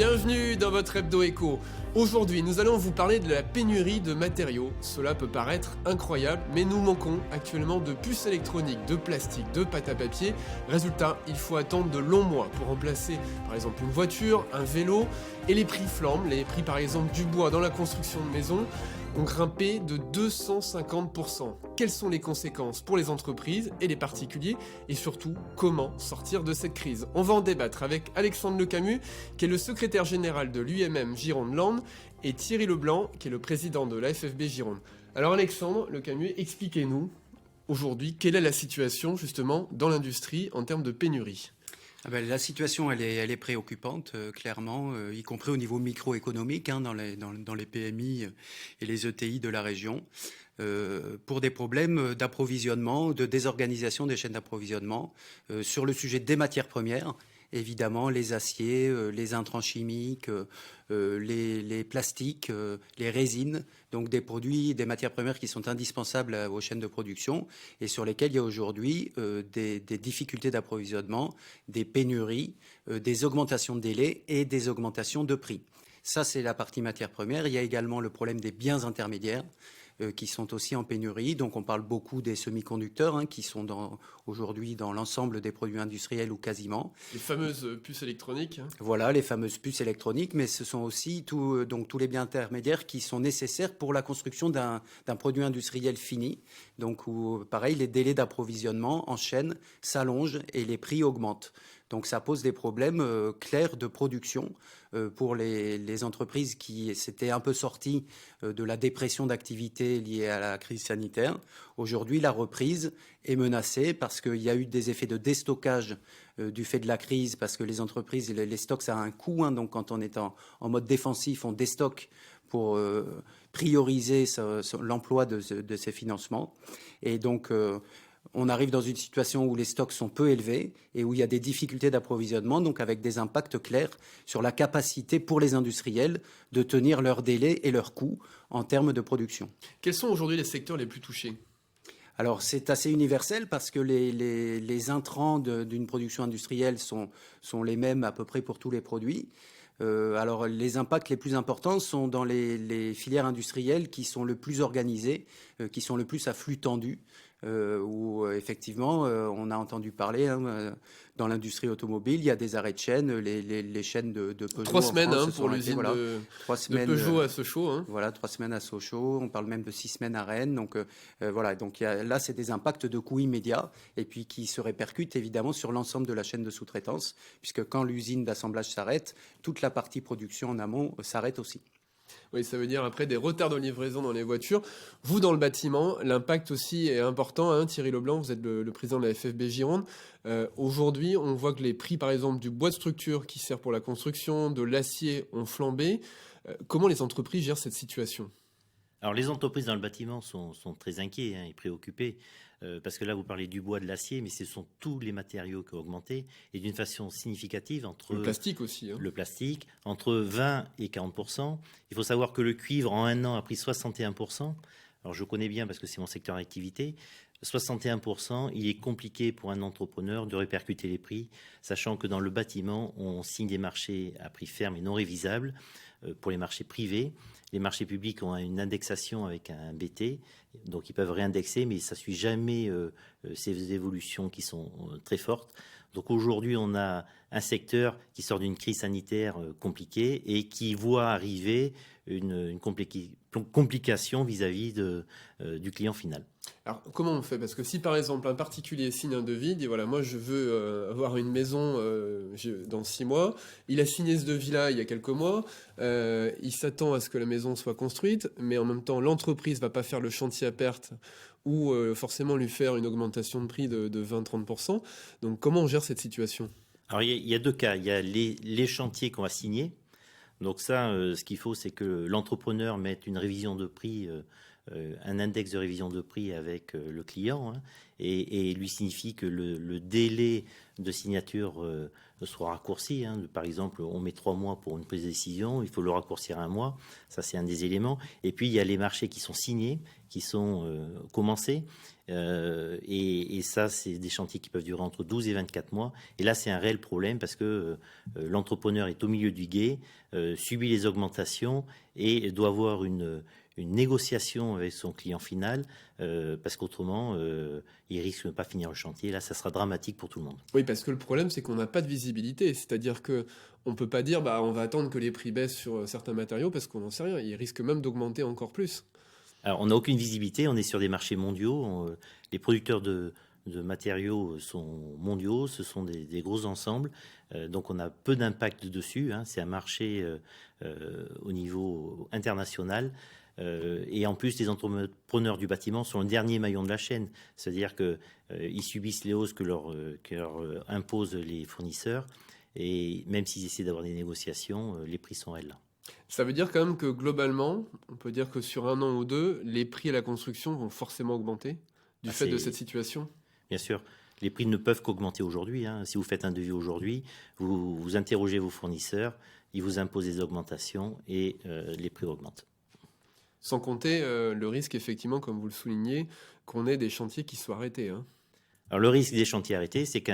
Bienvenue dans votre Hebdo Éco. Aujourd'hui, nous allons vous parler de la pénurie de matériaux. Cela peut paraître incroyable, mais nous manquons actuellement de puces électroniques, de plastique, de pâte à papier. Résultat, il faut attendre de longs mois pour remplacer par exemple une voiture, un vélo, et les prix flambent. Les prix par exemple du bois dans la construction de maisons ont grimpé de 250%. Quelles sont les conséquences pour les entreprises et les particuliers et surtout, comment sortir de cette crise? On va en débattre avec Alexandre Lecamus, qui est le secrétaire général de l'UMM Gironde-Land, et Thierry Leblanc, qui est le président de la FFB Gironde. Alors Alexandre Lecamus, expliquez-nous aujourd'hui quelle est la situation justement dans l'industrie en termes de pénurie. La situation, elle est préoccupante, clairement, y compris au niveau microéconomique, dans les PMI et les ETI de la région, pour des problèmes d'approvisionnement, de désorganisation des chaînes d'approvisionnement, sur le sujet des matières premières. Évidemment, les aciers, les intrants chimiques, les plastiques, les résines, donc des produits, des matières premières qui sont indispensables aux chaînes de production et sur lesquelles il y a aujourd'hui des difficultés d'approvisionnement, des pénuries, des augmentations de délais et des augmentations de prix. Ça, c'est la partie matières premières. Il y a également le problème des biens intermédiaires qui sont aussi en pénurie. Donc on parle beaucoup des semi-conducteurs qui sont aujourd'hui dans l'ensemble des produits industriels ou quasiment. Les fameuses puces électroniques. Voilà, les fameuses puces électroniques, mais ce sont aussi tous les biens intermédiaires qui sont nécessaires pour la construction d'un produit industriel fini. Donc où, pareil, les délais d'approvisionnement en chaîne s'allongent et les prix augmentent. Donc ça pose des problèmes clairs de production pour les entreprises qui s'étaient un peu sorties de la dépression d'activité liée à la crise sanitaire. Aujourd'hui, la reprise est menacée parce qu'il y a eu des effets de déstockage du fait de la crise, parce que les entreprises, les stocks, ça a un coût. Donc quand on est en mode défensif, on déstocke pour prioriser l'emploi de ces financements. Et donc on arrive dans une situation où les stocks sont peu élevés et où il y a des difficultés d'approvisionnement, donc avec des impacts clairs sur la capacité pour les industriels de tenir leurs délais et leurs coûts en termes de production. Quels sont aujourd'hui les secteurs les plus touchés ? Alors c'est assez universel parce que les intrants d'une production industrielle sont les mêmes à peu près pour tous les produits. Alors les impacts les plus importants sont dans les filières industrielles qui sont le plus organisées, qui sont le plus à flux tendu, où effectivement on a entendu parler dans l'industrie automobile, il y a des arrêts de chaîne, les chaînes de Peugeot 3 semaines en France, pour l'usine de Peugeot à Sochaux. Voilà, 3 semaines à Sochaux, on parle même de 6 semaines à Rennes. Donc voilà, donc là c'est des impacts de coûts immédiats et puis qui se répercutent évidemment sur l'ensemble de la chaîne de sous-traitance, puisque quand l'usine d'assemblage s'arrête, toute la partie production en amont s'arrête aussi. Oui, ça veut dire après des retards de livraison dans les voitures. Vous, dans le bâtiment, l'impact aussi est important. Thierry Leblanc, vous êtes le président de la FFB Gironde. Aujourd'hui, on voit que les prix, par exemple, du bois de structure qui sert pour la construction, de l'acier ont flambé. Comment les entreprises gèrent cette situation ? Alors les entreprises dans le bâtiment sont très inquiets et préoccupés parce que là vous parlez du bois, de l'acier, mais ce sont tous les matériaux qui ont augmenté et d'une façon significative entre le plastique aussi. Le plastique entre 20 et 40%. Il faut savoir que le cuivre en un an a pris 61%. Alors je connais bien parce que c'est mon secteur d'activité. 61%, il est compliqué pour un entrepreneur de répercuter les prix, sachant que dans le bâtiment, on signe des marchés à prix ferme et non révisables pour les marchés privés. Les marchés publics ont une indexation avec un BT, donc ils peuvent réindexer, mais ça ne suit jamais ces évolutions qui sont très fortes. Donc aujourd'hui, on a un secteur qui sort d'une crise sanitaire compliquée et qui voit arriver une complication vis-à-vis du client final. Alors, comment on fait ? Parce que si, par exemple, un particulier signe un devis, dit voilà, moi, je veux avoir une maison dans 6 mois. Il a signé ce devis-là il y a quelques mois. Il s'attend à ce que la maison soit construite, mais en même temps, l'entreprise va pas faire le chantier à perte ou forcément lui faire une augmentation de prix de 20-30%. Donc, comment on gère cette situation ? Alors, il y a deux cas. Il y a les chantiers qu'on va signer. Donc ça, ce qu'il faut, c'est que l'entrepreneur mette une révision de prix un index de révision de prix avec le client, hein, et lui signifie que le délai de signature soit raccourci. Hein. Par exemple, on met 3 mois pour une prise de décision, il faut le raccourcir à 1 mois. Ça, c'est un des éléments. Et puis, il y a les marchés qui sont signés, qui sont commencés. Et ça, c'est des chantiers qui peuvent durer entre 12 et 24 mois. Et là, c'est un réel problème parce que l'entrepreneur est au milieu du gué, subit les augmentations et doit avoir une négociation avec son client final, parce qu'autrement, il risque de ne pas finir le chantier. Là, ça sera dramatique pour tout le monde. Oui, parce que le problème, c'est qu'on n'a pas de visibilité. C'est-à-dire qu'on ne peut pas dire on va attendre que les prix baissent sur certains matériaux parce qu'on n'en sait rien. Ils risquent même d'augmenter encore plus. Alors, on n'a aucune visibilité. On est sur des marchés mondiaux. Les producteurs de matériaux sont mondiaux. Ce sont des gros ensembles. Donc, on a peu d'impact dessus. Hein. C'est un marché au niveau international. Et en plus, les entrepreneurs du bâtiment sont le dernier maillon de la chaîne. C'est-à-dire qu'ils subissent les hausses que leur imposent les fournisseurs. Et même s'ils essaient d'avoir des négociations, les prix sont réels. Ça veut dire quand même que globalement, on peut dire que sur 1 an ou 2, les prix à la construction vont forcément augmenter du fait de cette situation. Bien sûr. Les prix ne peuvent qu'augmenter aujourd'hui. Hein. Si vous faites un devis aujourd'hui, vous interrogez vos fournisseurs, ils vous imposent des augmentations et les prix augmentent. Sans compter le risque, effectivement, comme vous le soulignez, qu'on ait des chantiers qui soient arrêtés. Hein. Alors, le risque des chantiers arrêtés, c'est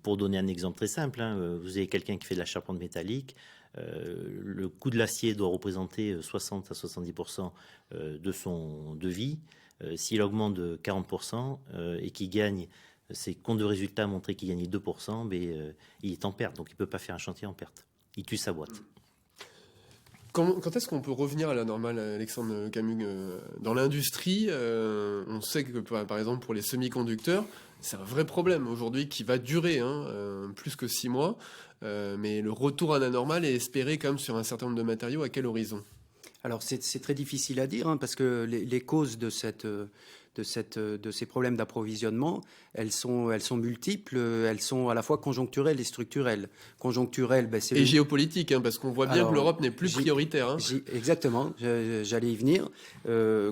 pour donner un exemple très simple, hein, vous avez quelqu'un qui fait de la charpente métallique, le coût de l'acier doit représenter 60 à 70% de son devis. S'il augmente de 40% et qu'il gagne, ses comptes de résultats montrent qu'il gagne 2%, mais il est en perte, donc il ne peut pas faire un chantier en perte. Il tue sa boîte. Quand est-ce qu'on peut revenir à la normale, Alexandre Camus? Dans l'industrie, on sait que, par exemple, pour les semi-conducteurs, c'est un vrai problème aujourd'hui qui va durer plus que 6 mois. Mais le retour à la normale est espéré quand même sur un certain nombre de matériaux. À quel horizon? Alors c'est très difficile à dire, hein, parce que les causes de ces problèmes d'approvisionnement, elles sont multiples, elles sont à la fois conjoncturelles et structurelles. Conjoncturelles, c'est géopolitique, hein, parce qu'on voit bien que l'Europe n'est plus prioritaire. Hein. Exactement, j'allais y venir.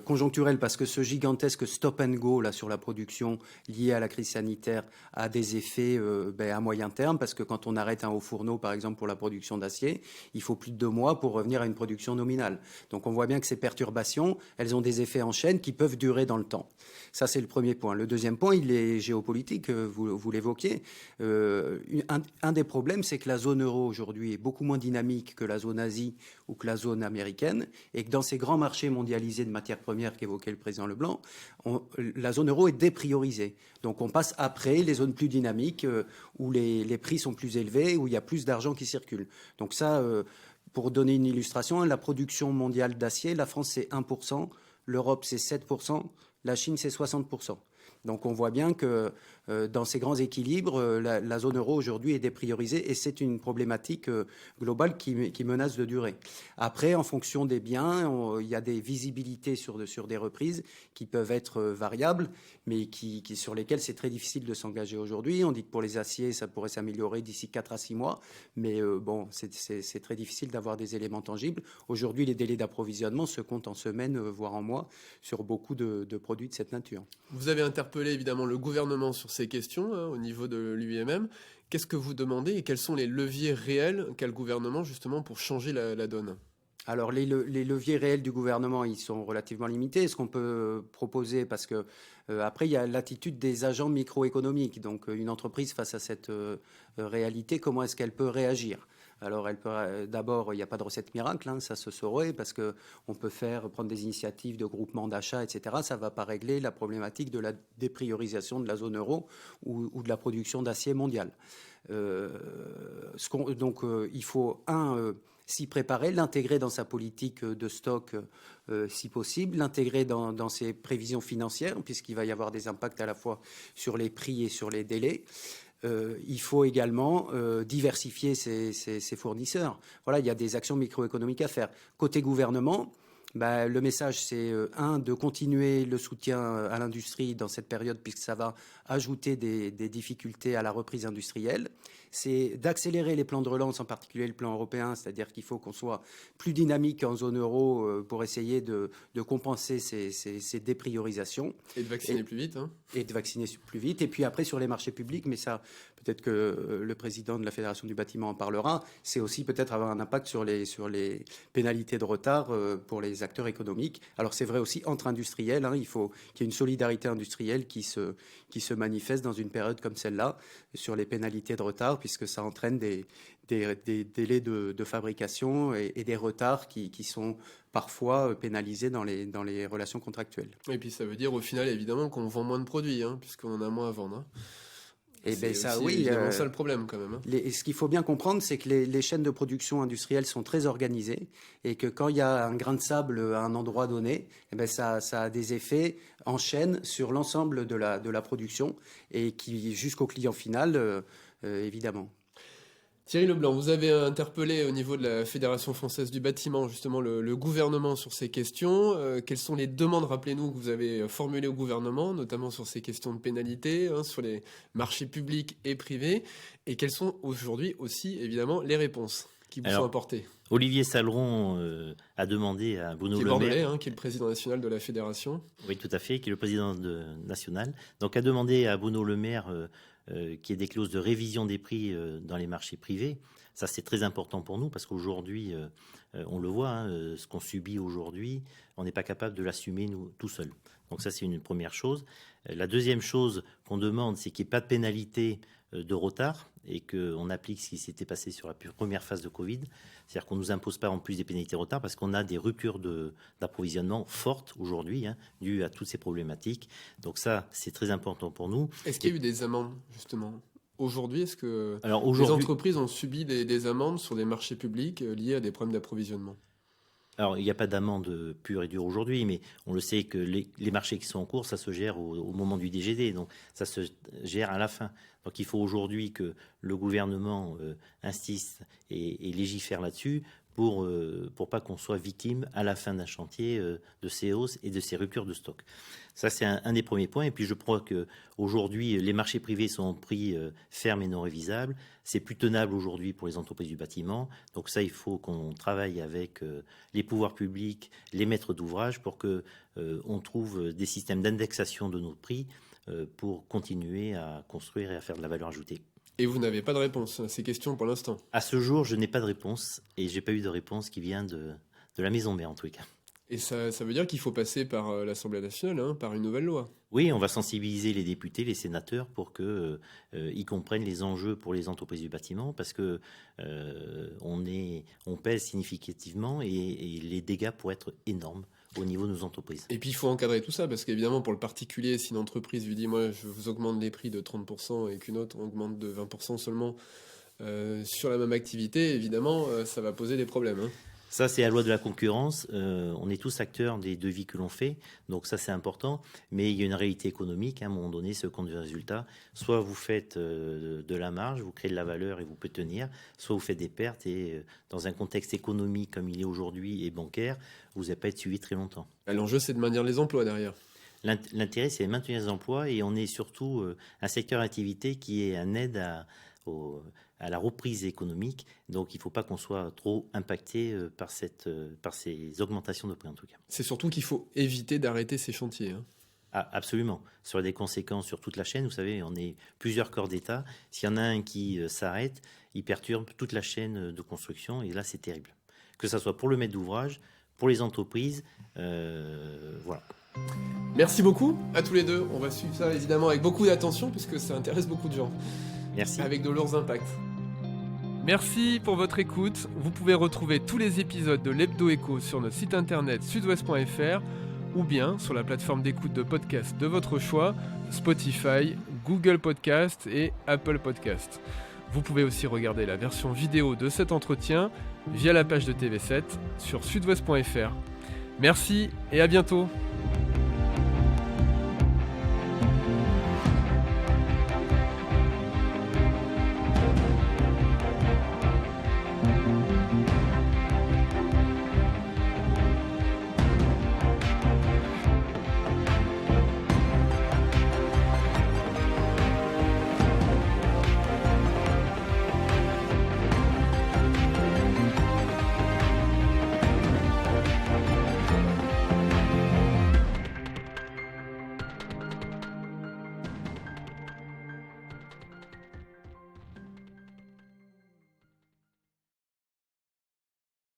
Conjoncturelles parce que ce gigantesque stop and go là sur la production lié à la crise sanitaire a des effets à moyen terme, parce que quand on arrête un haut fourneau, par exemple pour la production d'acier, il faut plus de 2 mois pour revenir à une production nominale. Donc on voit bien que ces perturbations, elles ont des effets en chaîne qui peuvent durer dans le temps. Ça, c'est le premier point. Le deuxième point, il est géopolitique, vous l'évoquiez. Un des problèmes, c'est que la zone euro aujourd'hui est beaucoup moins dynamique que la zone Asie ou que la zone américaine, et que dans ces grands marchés mondialisés de matières premières qu'évoquait le président Leblanc, la zone euro est dépriorisée. Donc on passe après les zones plus dynamiques où les prix sont plus élevés, où il y a plus d'argent qui circule. Donc ça, pour donner une illustration, la production mondiale d'acier, la France c'est 1%, l'Europe c'est 7%, la Chine c'est 60%. Donc on voit bien que dans ces grands équilibres, la zone euro aujourd'hui est dépriorisée, et c'est une problématique globale qui menace de durer. Après, en fonction des biens, il y a des visibilités sur des reprises qui peuvent être variables, mais sur lesquelles c'est très difficile de s'engager aujourd'hui. On dit que pour les aciers, ça pourrait s'améliorer d'ici 4 à 6 mois, mais c'est très difficile d'avoir des éléments tangibles. Aujourd'hui, les délais d'approvisionnement se comptent en semaines, voire en mois, sur beaucoup de produits de cette nature. Vous avez interpellé évidemment le gouvernement sur ces questions au niveau de l'UIMM. Qu'est-ce que vous demandez et quels sont les leviers réels qu'a le gouvernement justement pour changer la donne? Alors les leviers réels du gouvernement, ils sont relativement limités. Ce qu'on peut proposer, parce que après il y a l'attitude des agents microéconomiques. Donc une entreprise face à cette réalité, comment est-ce qu'elle peut réagir? Alors, d'abord, il n'y a pas de recette miracle, hein, ça se saurait, parce qu'on peut prendre des initiatives de groupement d'achat, etc. Ça ne va pas régler la problématique de la dépriorisation de la zone euro ou de la production d'acier mondial. Donc, il faut, s'y préparer, l'intégrer dans sa politique de stock si possible, l'intégrer dans ses prévisions financières, puisqu'il va y avoir des impacts à la fois sur les prix et sur les délais. Il faut également diversifier ses fournisseurs. Voilà, il y a des actions microéconomiques à faire. Côté gouvernement, le message, c'est de continuer le soutien à l'industrie dans cette période, puisque ça va ajouter des difficultés à la reprise industrielle. c'est d'accélérer les plans de relance, en particulier le plan européen, c'est-à-dire qu'il faut qu'on soit plus dynamique en zone euro pour essayer de compenser ces dépriorisations. Et de vacciner plus vite. Et de vacciner plus vite. Et puis après, sur les marchés publics, mais ça, peut-être que le président de la Fédération du bâtiment en parlera, c'est aussi peut-être avoir un impact sur les pénalités de retard pour les acteurs économiques. Alors c'est vrai aussi entre industriels, il faut qu'il y ait une solidarité industrielle qui se manifeste dans une période comme celle-là sur les pénalités de retard, puisque ça entraîne des délais de fabrication et des retards qui sont parfois pénalisés dans les relations contractuelles. Et puis ça veut dire au final évidemment qu'on vend moins de produits, puisqu'on en a moins à vendre. Et c'est ça, aussi, évidemment ça le problème quand même. Ce qu'il faut bien comprendre, c'est que les chaînes de production industrielles sont très organisées et que quand il y a un grain de sable à un endroit donné, ça a des effets en chaîne sur l'ensemble de la production et qui jusqu'au client final, évidemment. Thierry Leblanc, vous avez interpellé au niveau de la Fédération française du bâtiment justement le gouvernement sur ces questions. Quelles sont les demandes, rappelez-nous, que vous avez formulées au gouvernement, notamment sur ces questions de pénalité, sur les marchés publics et privés, et quelles sont aujourd'hui aussi évidemment les réponses qui vous sont apportées? Olivier Saleron a demandé à Bruno Le Maire, qui est le président national de la Fédération. Oui, tout à fait, qui est le président national. Donc a demandé à Bruno Le Maire qu'il y ait des clauses de révision des prix dans les marchés privés. Ça, c'est très important pour nous parce qu'aujourd'hui, on le voit, ce qu'on subit aujourd'hui, on n'est pas capable de l'assumer nous tout seul. Donc ça, c'est une première chose. La deuxième chose qu'on demande, c'est qu'il n'y ait pas de pénalité de retard et qu'on applique ce qui s'était passé sur la première phase de Covid. C'est-à-dire qu'on ne nous impose pas en plus des pénalités de retard parce qu'on a des ruptures d'approvisionnement fortes aujourd'hui, dues à toutes ces problématiques. Donc ça, c'est très important pour nous. Est-ce qu'il y a eu des amendes, justement ? Aujourd'hui, est-ce que les entreprises ont subi des amendes sur des marchés publics liés à des problèmes d'approvisionnement ? Alors, il n'y a pas d'amende pure et dure aujourd'hui, mais on le sait que les marchés qui sont en cours, ça se gère au moment du DGD, donc ça se gère à la fin. Donc il faut aujourd'hui que le gouvernement insiste et légifère là-dessus pour pas qu'on soit victime à la fin d'un chantier de ces hausses et de ces ruptures de stock. Ça, c'est un des premiers points. Et puis, je crois qu'aujourd'hui, les marchés privés sont en prix ferme et non révisables. C'est plus tenable aujourd'hui pour les entreprises du bâtiment. Donc ça, il faut qu'on travaille avec les pouvoirs publics, les maîtres d'ouvrage pour qu'on trouve des systèmes d'indexation de nos prix pour continuer à construire et à faire de la valeur ajoutée. Et vous n'avez pas de réponse à ces questions pour l'instant? À ce jour, je n'ai pas de réponse et je n'ai pas eu de réponse qui vient de la maison mère en tout cas. Et ça veut dire qu'il faut passer par l'Assemblée nationale, par une nouvelle loi? Oui, on va sensibiliser les députés, les sénateurs pour qu'ils comprennent les enjeux pour les entreprises du bâtiment parce que on pèse significativement et les dégâts pourraient être énormes au niveau de nos entreprises. Et puis il faut encadrer tout ça parce qu'évidemment pour le particulier, si une entreprise lui dit moi je vous augmente les prix de 30% et qu'une autre augmente de 20% seulement sur la même activité, évidemment ça va poser des problèmes. Ça, c'est la loi de la concurrence. On est tous acteurs des devis que l'on fait. Donc ça, c'est important. Mais il y a une réalité économique. À un moment donné, ce compte de résultat. Soit vous faites de la marge, vous créez de la valeur et vous pouvez tenir. Soit vous faites des pertes. Et dans un contexte économique comme il est aujourd'hui et bancaire, vous n'allez pas être suivi très longtemps. L'enjeu, c'est de maintenir les emplois derrière. L'intérêt, c'est de maintenir les emplois. Et on est surtout un secteur d'activité qui est un aide à la reprise économique, donc il ne faut pas qu'on soit trop impacté par ces augmentations de prix en tout cas. C'est surtout qu'il faut éviter d'arrêter ces chantiers. Ah, absolument. Sur des conséquences sur toute la chaîne, vous savez, on est plusieurs corps d'État. S'il y en a un qui s'arrête, il perturbe toute la chaîne de construction et là c'est terrible. Que ce soit pour le maître d'ouvrage, pour les entreprises, voilà. Merci beaucoup à tous les deux. On va suivre ça évidemment avec beaucoup d'attention puisque ça intéresse beaucoup de gens. Merci. Avec de lourds impacts. Merci pour votre écoute. Vous pouvez retrouver tous les épisodes de l'Hebdo Éco sur notre site internet sudouest.fr ou bien sur la plateforme d'écoute de podcast de votre choix, Spotify, Google Podcast et Apple Podcast. Vous pouvez aussi regarder la version vidéo de cet entretien via la page de TV7 sur sudouest.fr. Merci et à bientôt.